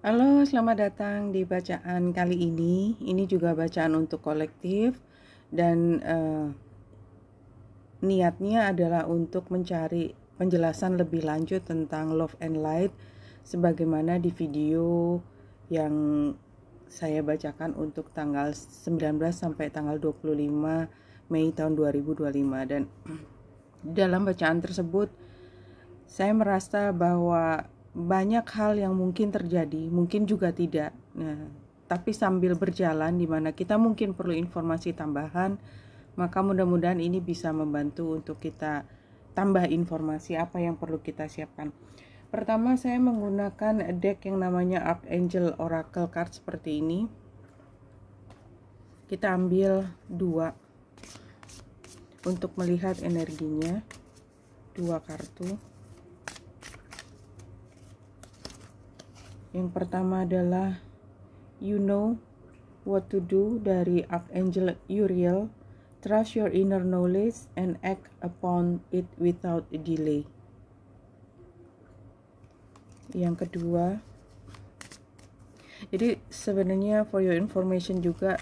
Halo, selamat datang di bacaan kali ini. Ini juga bacaan untuk kolektif dan niatnya adalah untuk mencari penjelasan lebih lanjut tentang Love and Light sebagaimana di video yang saya bacakan untuk tanggal 19 sampai tanggal 25 Mei tahun 2025. Dan dalam bacaan tersebut saya merasa bahwa banyak hal yang mungkin terjadi, mungkin juga tidak. Nah, tapi sambil berjalan di mana kita mungkin perlu informasi tambahan, maka mudah-mudahan ini bisa membantu untuk kita tambah informasi apa yang perlu kita siapkan. Pertama, saya menggunakan deck yang namanya Archangel Oracle Card seperti ini. Kita ambil 2 untuk melihat energinya, 2 kartu. Yang pertama adalah You Know What to Do dari Archangel Uriel. Trust your inner knowledge and act upon it without delay. Yang kedua, jadi sebenarnya for your information juga,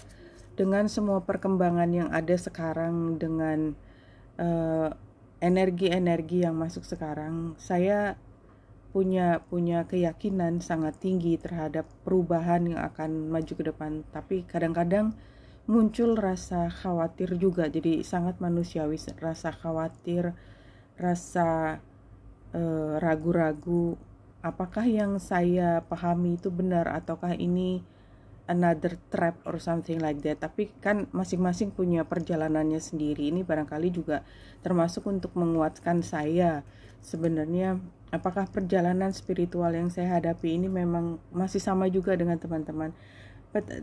dengan semua perkembangan yang ada sekarang, dengan energi-energi yang masuk sekarang, saya punya keyakinan sangat tinggi terhadap perubahan yang akan maju ke depan. Tapi kadang-kadang muncul rasa khawatir juga, jadi sangat manusiawi, rasa khawatir, rasa ragu-ragu apakah yang saya pahami itu benar ataukah ini another trap or something like that. Tapi kan masing-masing punya perjalanannya sendiri. Ini barangkali juga termasuk untuk menguatkan saya. Sebenarnya apakah perjalanan spiritual yang saya hadapi ini memang masih sama juga dengan teman-teman.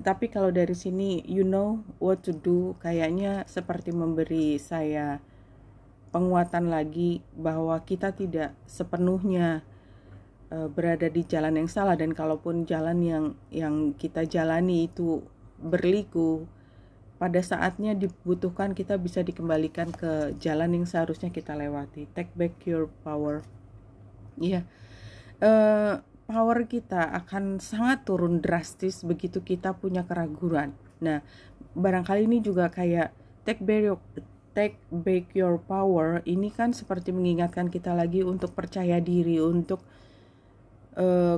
Tapi kalau dari sini You Know What to Do kayaknya seperti memberi saya penguatan lagi bahwa kita tidak sepenuhnya berada di jalan yang salah, dan kalaupun jalan yang kita jalani itu berliku, pada saatnya dibutuhkan kita bisa dikembalikan ke jalan yang seharusnya kita lewati. Take back your power. Iya, power kita akan sangat turun drastis begitu kita punya keraguan. Nah, barangkali ini juga kayak take back your power. Ini kan seperti mengingatkan kita lagi untuk percaya diri, untuk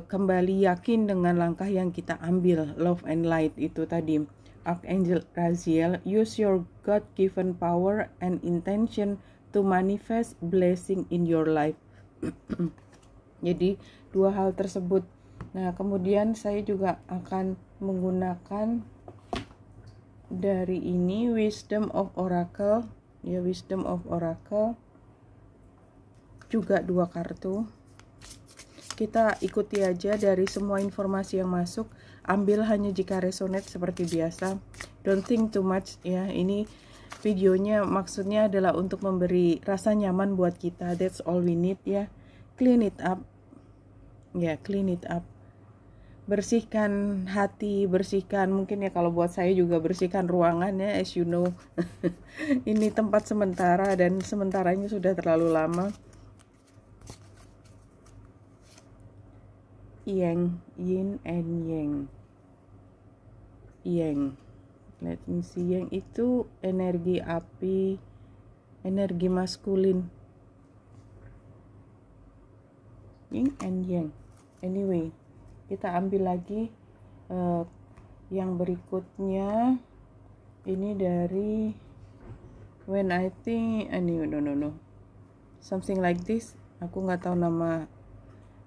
kembali yakin dengan langkah yang kita ambil. Love and Light itu tadi Archangel Raziel, use your God-given power and intention to manifest blessing in your life. Jadi 2 hal tersebut. Nah, kemudian saya juga akan menggunakan dari ini Wisdom of Oracle, ya, Wisdom of Oracle, juga 2 kartu. Kita ikuti aja dari semua informasi yang masuk, ambil hanya jika resonate seperti biasa. Don't think too much ya. Ini videonya maksudnya adalah untuk memberi rasa nyaman buat kita. That's all we need ya. Clean it up. Ya, clean it up. Bersihkan hati, bersihkan, mungkin ya kalau buat saya juga bersihkan ruangan ya, as you know. Ini tempat sementara dan sementaranya sudah terlalu lama. Yang, yin and yang. Yang, let me see, yang itu energi api, energi maskulin. Yin and yang. Anyway, kita ambil lagi yang berikutnya. Ini dari When I Think, no, something like this. Aku nggak tahu nama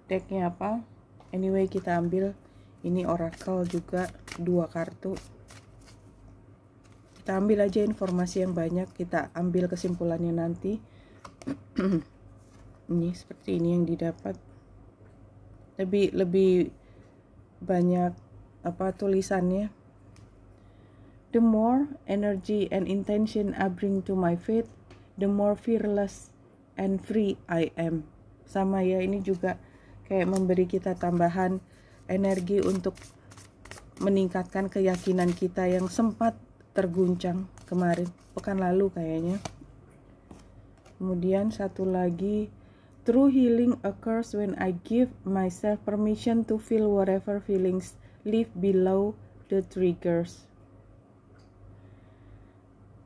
decknya apa. Anyway, kita ambil ini Oracle juga 2 kartu. Kita ambil aja informasi yang banyak, kita ambil kesimpulannya nanti. Ini seperti ini yang didapat. Lebih banyak tulisannya. The more energy and intention I bring to my faith, the more fearless and free I am. Sama ya, ini juga kayak memberi kita tambahan energi untuk meningkatkan keyakinan kita yang sempat terguncang kemarin, pekan lalu kayaknya. Kemudian satu lagi True healing occurs when I give myself permission to feel whatever feelings live below the triggers.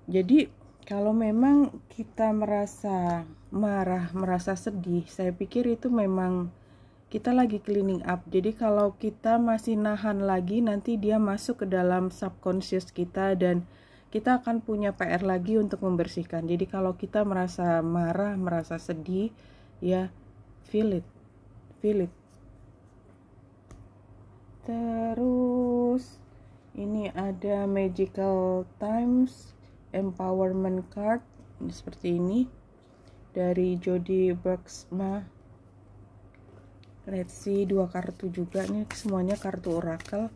Jadi kalau memang kita merasa marah, merasa sedih, saya pikir itu memang kita lagi cleaning up. Jadi kalau kita masih nahan lagi, nanti dia masuk ke dalam subconscious kita dan kita akan punya PR lagi untuk membersihkan. Jadi kalau kita merasa marah, merasa sedih, ya feel it. Terus ini ada magical times empowerment card seperti ini dari Jody Bergsma. Let's see, 2 kartu juga nih, semuanya kartu oracle.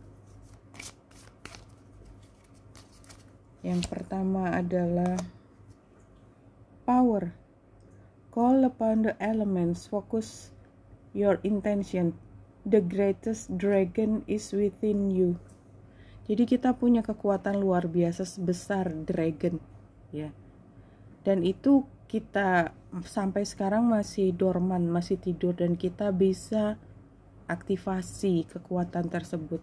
Yang pertama adalah power. Call upon the elements, focus your intention. The greatest dragon is within you. Jadi kita punya kekuatan luar biasa sebesar dragon, ya. Dan itu kita sampai sekarang masih dorman, masih tidur, dan kita bisa aktivasi kekuatan tersebut.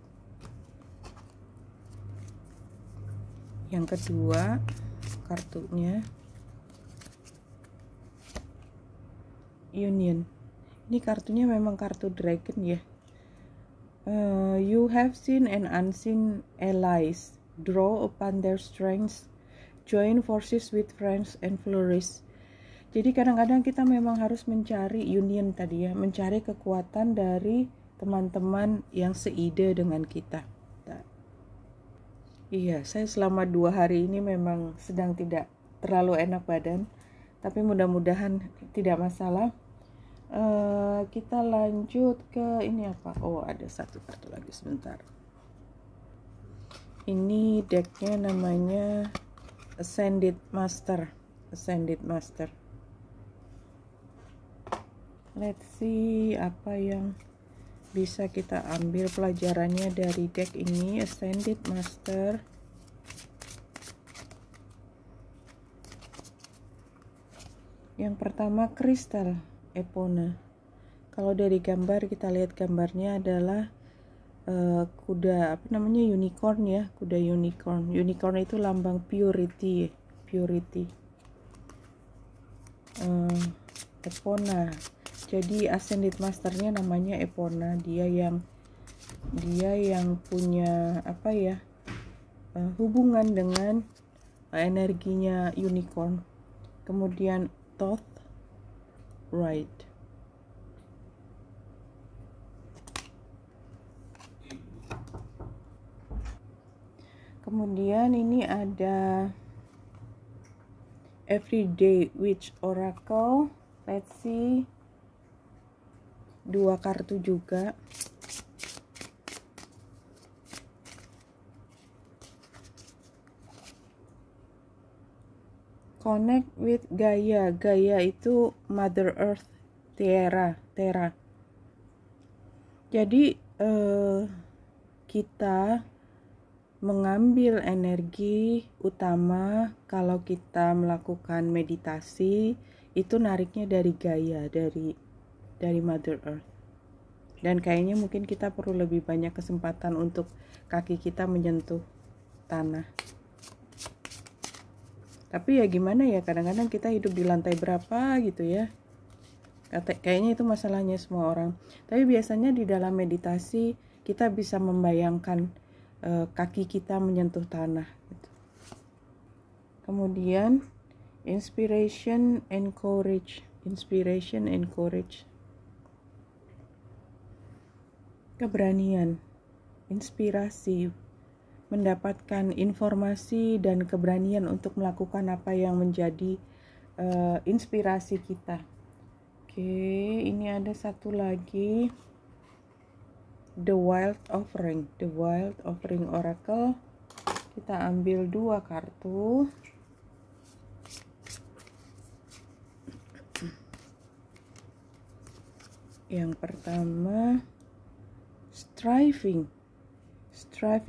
Yang kedua, kartunya Union. Ini kartunya memang kartu dragon ya. You have seen and unseen allies. Draw upon their strengths. Join forces with friends and flourish. Jadi kadang-kadang kita memang harus mencari union tadi ya, mencari kekuatan dari teman-teman yang seide dengan kita. Iya, saya selama 2 hari ini memang sedang tidak terlalu enak badan, tapi mudah-mudahan tidak masalah. Kita lanjut ke ini apa? Oh, ada satu kartu lagi, sebentar. Ini decknya namanya Ascended Master. Let's see apa yang bisa kita ambil pelajarannya dari deck ini, Ascended Master. Yang pertama, kristal Epona. Kalau dari gambar, kita lihat gambarnya adalah kuda apa namanya, unicorn ya, kuda unicorn. Unicorn itu lambang purity. Epona. Jadi Ascended Masternya namanya Epona. Dia yang punya apa ya, hubungan dengan energinya unicorn. Kemudian Thoth Right. Kemudian ini ada Everyday Witch Oracle. Let's see. 2 kartu juga. Connect with Gaia. Gaia itu Mother Earth, Terra. Jadi kita mengambil energi utama kalau kita melakukan meditasi itu nariknya dari Gaia, dari Mother Earth. Dan kayaknya mungkin kita perlu lebih banyak kesempatan untuk kaki kita menyentuh tanah. Tapi ya gimana ya, kadang-kadang kita hidup di lantai berapa gitu ya. Kayaknya itu masalahnya semua orang. Tapi biasanya di dalam meditasi kita bisa membayangkan kaki kita menyentuh tanah gitu. Kemudian inspiration and courage. Keberanian, inspirasi, mendapatkan informasi dan keberanian untuk melakukan apa yang menjadi inspirasi kita. Oke, ini ada satu lagi, The Wild Offering Oracle. Kita ambil 2 kartu. Yang pertama, striving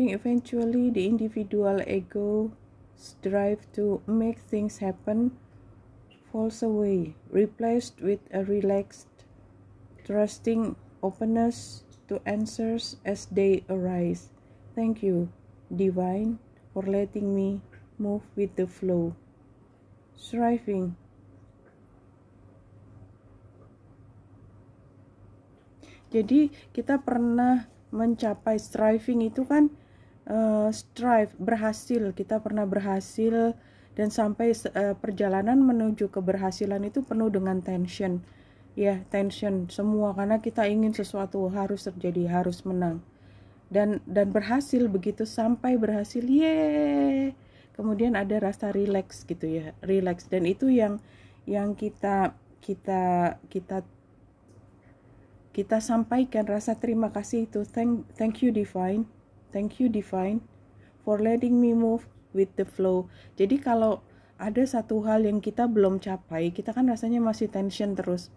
eventually the individual ego strive to make things happen falls away, replaced with a relaxed, trusting openness to answers as they arise. Thank you, Divine, for letting me move with the flow. Striving. Jadi kita pernah mencapai striving itu kan strive, berhasil, kita pernah berhasil dan sampai perjalanan menuju keberhasilan itu penuh dengan tension. Ya, tension semua karena kita ingin sesuatu harus terjadi, harus menang. Dan berhasil, begitu sampai berhasil, yeay. Kemudian ada rasa relax gitu ya, relax, dan itu yang kita sampaikan rasa terima kasih itu. Thank you Divine, for letting me move with the flow. Jadi kalau ada satu hal yang kita belum capai, kita kan rasanya masih tension terus.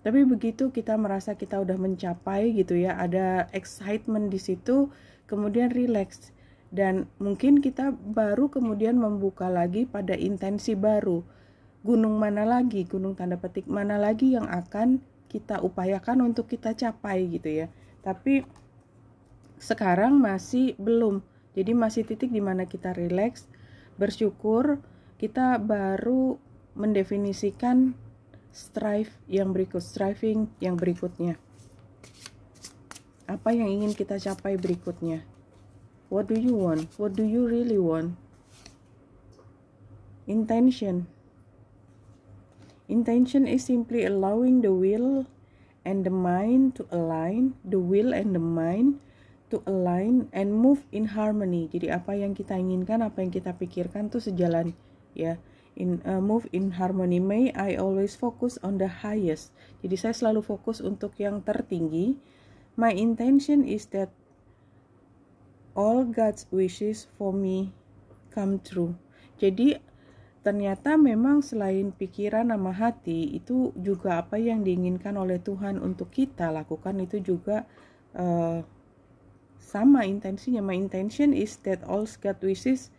Tapi begitu kita merasa kita udah mencapai gitu ya, ada excitement di situ, kemudian relax, dan mungkin kita baru kemudian membuka lagi pada intensi baru. Gunung mana lagi, gunung tanda petik mana lagi yang akan kita upayakan untuk kita capai gitu ya. Tapi sekarang masih belum. Jadi masih titik di mana kita relax, bersyukur, kita baru mendefinisikan striving yang berikutnya. Apa yang ingin kita capai berikutnya? What do you want? What do you really want? Intention. Intention is simply allowing the will and the mind to align, and move in harmony. Jadi apa yang kita inginkan, apa yang kita pikirkan tuh sejalan ya. Move in harmony. May I always focus on the highest. Jadi saya selalu fokus untuk yang tertinggi. My intention is that all God's wishes for me come true. Jadi ternyata memang selain pikiran sama hati, itu juga apa yang diinginkan oleh Tuhan untuk kita lakukan itu juga sama intensinya. My intention is that all God's wishes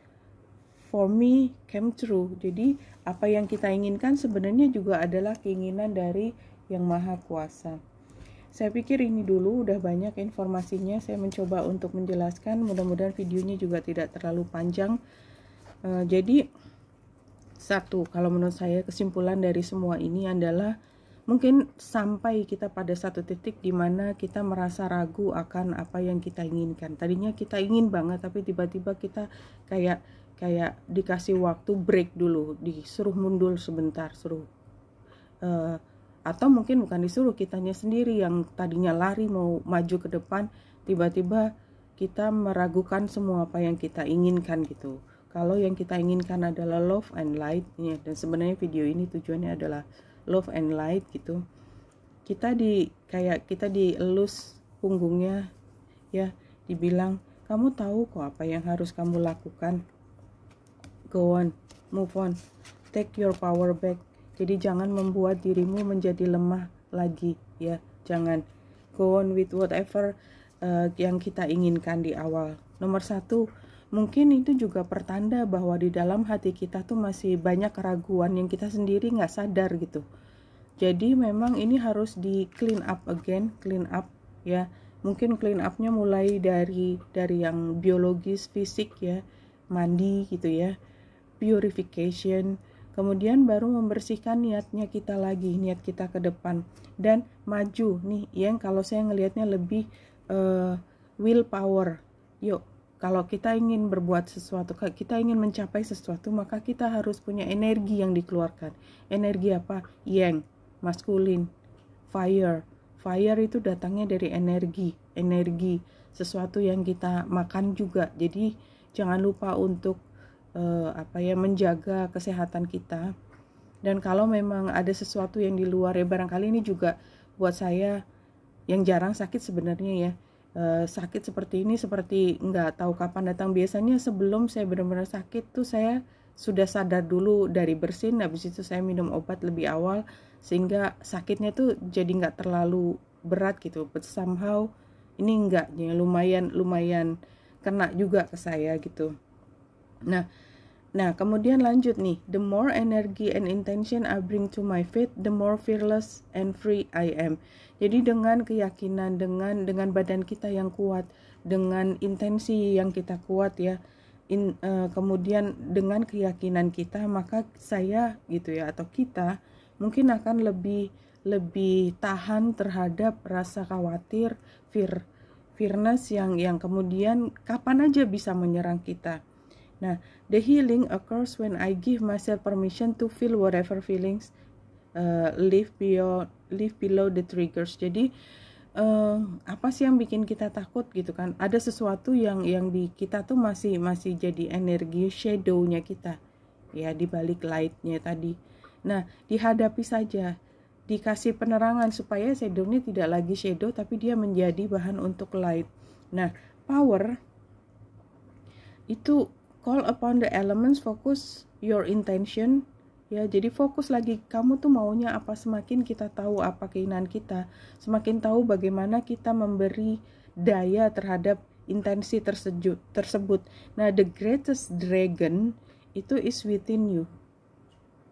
for me came true. Jadi apa yang kita inginkan sebenarnya juga adalah keinginan dari Yang Maha Kuasa. Saya pikir ini dulu, udah banyak informasinya. Saya mencoba untuk menjelaskan, mudah-mudahan videonya juga tidak terlalu panjang. Jadi satu, kalau menurut saya kesimpulan dari semua ini adalah mungkin sampai kita pada satu titik di mana kita merasa ragu akan apa yang kita inginkan. Tadinya kita ingin banget, tapi tiba-tiba kita kayak dikasih waktu break dulu, disuruh mundur sebentar, atau mungkin bukan disuruh, kitanya sendiri yang tadinya lari mau maju ke depan, tiba-tiba kita meragukan semua apa yang kita inginkan gitu. Kalau yang kita inginkan adalah love and light ya, dan sebenarnya video ini tujuannya adalah love and light gitu. Kita dielus punggungnya ya, dibilang kamu tahu kok apa yang harus kamu lakukan. Go on, move on, take your power back. Jadi jangan membuat dirimu menjadi lemah lagi ya, jangan. Go on with whatever yang kita inginkan di awal. Nomor satu, mungkin itu juga pertanda bahwa di dalam hati kita tuh masih banyak keraguan yang kita sendiri nggak sadar gitu. Jadi memang ini harus di clean up ya. Mungkin clean upnya mulai dari yang biologis, fisik ya, mandi gitu ya, purification, kemudian baru membersihkan niatnya kita lagi, niat kita ke depan, dan maju nih yang kalau saya ngelihatnya lebih willpower. Yuk, kalau kita ingin berbuat sesuatu, kita ingin mencapai sesuatu, maka kita harus punya energi yang dikeluarkan. Energi apa? Yang maskulin, fire itu datangnya dari energi sesuatu yang kita makan juga. Jadi jangan lupa untuk menjaga kesehatan kita. Dan kalau memang ada sesuatu yang di luar ya, barangkali ini juga buat saya yang jarang sakit sebenarnya ya, sakit seperti ini seperti nggak tahu kapan datang. Biasanya sebelum saya benar-benar sakit tuh saya sudah sadar dulu dari bersin, habis itu saya minum obat lebih awal sehingga sakitnya tuh jadi nggak terlalu berat gitu. But somehow ini enggak ya, lumayan kena juga ke saya gitu. Nah, Nah, kemudian lanjut nih, the more energy and intention I bring to my faith, the more fearless and free I am. Jadi dengan keyakinan, dengan badan kita yang kuat, dengan intensi yang kita kuat ya, kemudian dengan keyakinan kita, maka saya gitu ya, atau kita mungkin akan lebih tahan terhadap rasa khawatir, fearness yang kemudian kapan aja bisa menyerang kita. Nah, the healing occurs when I give myself permission to feel whatever feelings live below the triggers. Jadi apa sih yang bikin kita takut gitu kan? Ada sesuatu yang di kita tuh masih jadi energi shadow-nya kita, ya, di balik light-nya tadi. Nah, dihadapi saja, dikasih penerangan supaya shadow-nya tidak lagi shadow, tapi dia menjadi bahan untuk light. Nah, power itu call upon the elements, focus your intention, ya. Jadi fokus lagi, kamu tuh maunya apa. Semakin kita tahu apa keinginan kita, semakin tahu bagaimana kita memberi daya terhadap intensi tersebut. Nah, the greatest dragon itu is within you,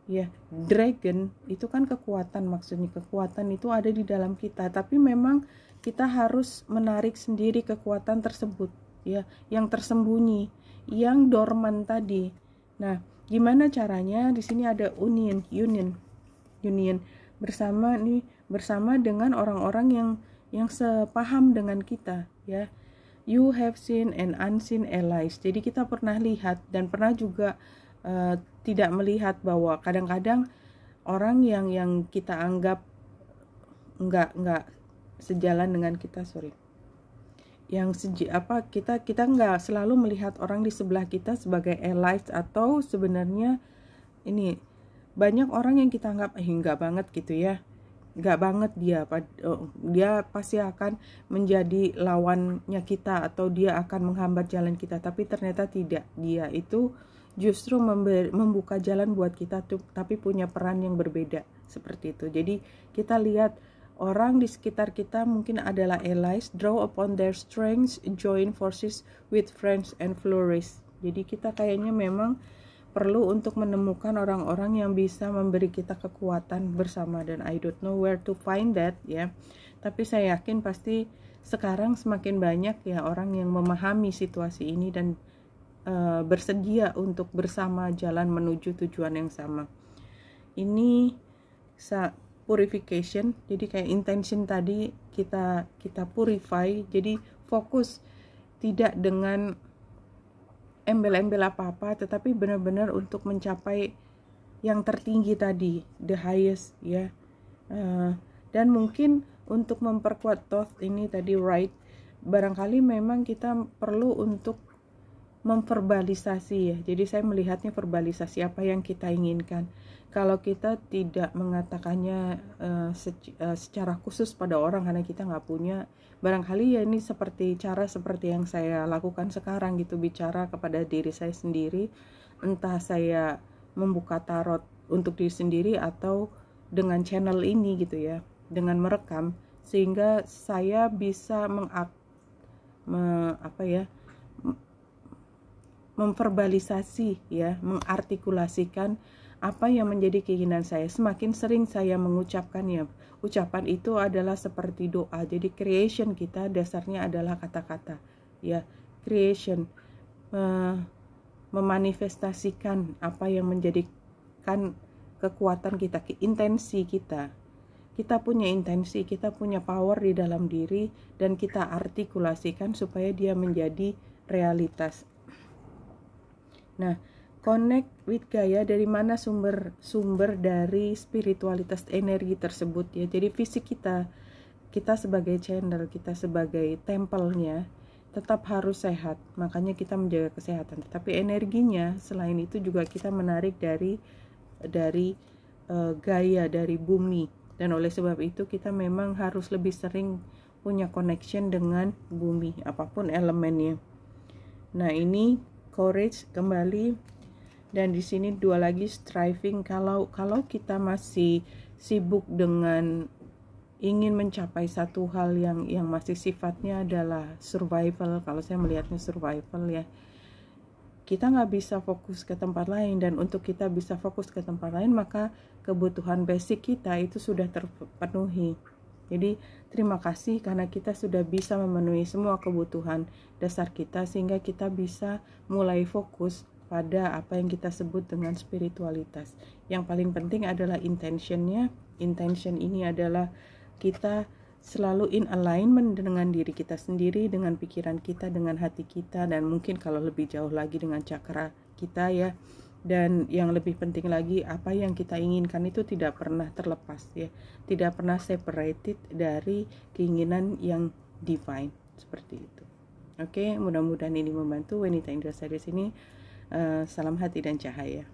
ya. Dragon itu kan kekuatan, maksudnya kekuatan itu ada di dalam kita, tapi memang kita harus menarik sendiri kekuatan tersebut, ya, yang tersembunyi, yang dorman tadi. Nah, gimana caranya? Di sini ada union bersama dengan orang-orang yang sepaham dengan kita, ya. You have seen and unseen allies. Jadi kita pernah lihat dan pernah juga tidak melihat bahwa kadang-kadang orang yang kita anggap nggak sejalan dengan kita, kita nggak selalu melihat orang di sebelah kita sebagai allies, atau sebenarnya ini banyak orang yang kita anggap nggak banget gitu ya, nggak banget dia pasti akan menjadi lawannya kita, atau dia akan menghambat jalan kita, tapi ternyata tidak. Dia itu justru membuka jalan buat kita tuh, tapi punya peran yang berbeda seperti itu. Jadi kita lihat orang di sekitar kita mungkin adalah allies, draw upon their strengths, join forces with friends and flourish. Jadi kita kayaknya memang perlu untuk menemukan orang-orang yang bisa memberi kita kekuatan bersama, dan I don't know where to find that, ya. Tapi saya yakin pasti sekarang semakin banyak ya orang yang memahami situasi ini dan bersedia untuk bersama jalan menuju tujuan yang sama. Ini purification, jadi kayak intention tadi kita purify, jadi fokus tidak dengan embel-embel apa-apa, tetapi benar-benar untuk mencapai yang tertinggi tadi, the highest, ya. Dan mungkin untuk memperkuat thought ini tadi, right, barangkali memang kita perlu untuk memverbalisasi, ya. Jadi saya melihatnya verbalisasi apa yang kita inginkan. Kalau kita tidak mengatakannya secara khusus pada orang karena kita nggak punya, barangkali ya ini seperti yang saya lakukan sekarang gitu, bicara kepada diri saya sendiri, entah saya membuka tarot untuk diri sendiri atau dengan channel ini gitu ya, dengan merekam, sehingga saya bisa memverbalisasi, ya, mengartikulasikan apa yang menjadi keinginan saya. Semakin sering saya mengucapkannya, ucapan itu adalah seperti doa. Jadi creation kita dasarnya adalah kata-kata, ya. Creation memanifestasikan apa yang menjadikan kekuatan kita, intensi kita. Kita punya intensi, kita punya power di dalam diri, dan kita artikulasikan supaya dia menjadi realitas. Nah, connect with Gaia, dari mana sumber dari spiritualitas energi tersebut, ya. Jadi fisik kita sebagai channel, kita sebagai tempelnya tetap harus sehat, makanya kita menjaga kesehatan. Tetapi energinya selain itu juga kita menarik dari Gaia, dari bumi, dan oleh sebab itu kita memang harus lebih sering punya connection dengan bumi, apapun elemennya. Nah, ini courage kembali, dan di sini dua lagi striving. Kalau kita masih sibuk dengan ingin mencapai satu hal yang masih sifatnya adalah survival, kalau saya melihatnya survival, ya, kita nggak bisa fokus ke tempat lain, dan untuk kita bisa fokus ke tempat lain maka kebutuhan basic kita itu sudah terpenuhi. Jadi terima kasih karena kita sudah bisa memenuhi semua kebutuhan dasar kita, sehingga kita bisa mulai fokus pada apa yang kita sebut dengan spiritualitas. Yang paling penting adalah intentionnya. Intention ini adalah kita selalu in alignment dengan diri kita sendiri, dengan pikiran kita, dengan hati kita, dan mungkin kalau lebih jauh lagi dengan cakra kita ya. Dan yang lebih penting lagi, apa yang kita inginkan itu tidak pernah terlepas ya, tidak pernah separated dari keinginan yang divine, seperti itu. Oke, mudah-mudahan ini membantu wanita Indra Series ini. Salam hati dan cahaya.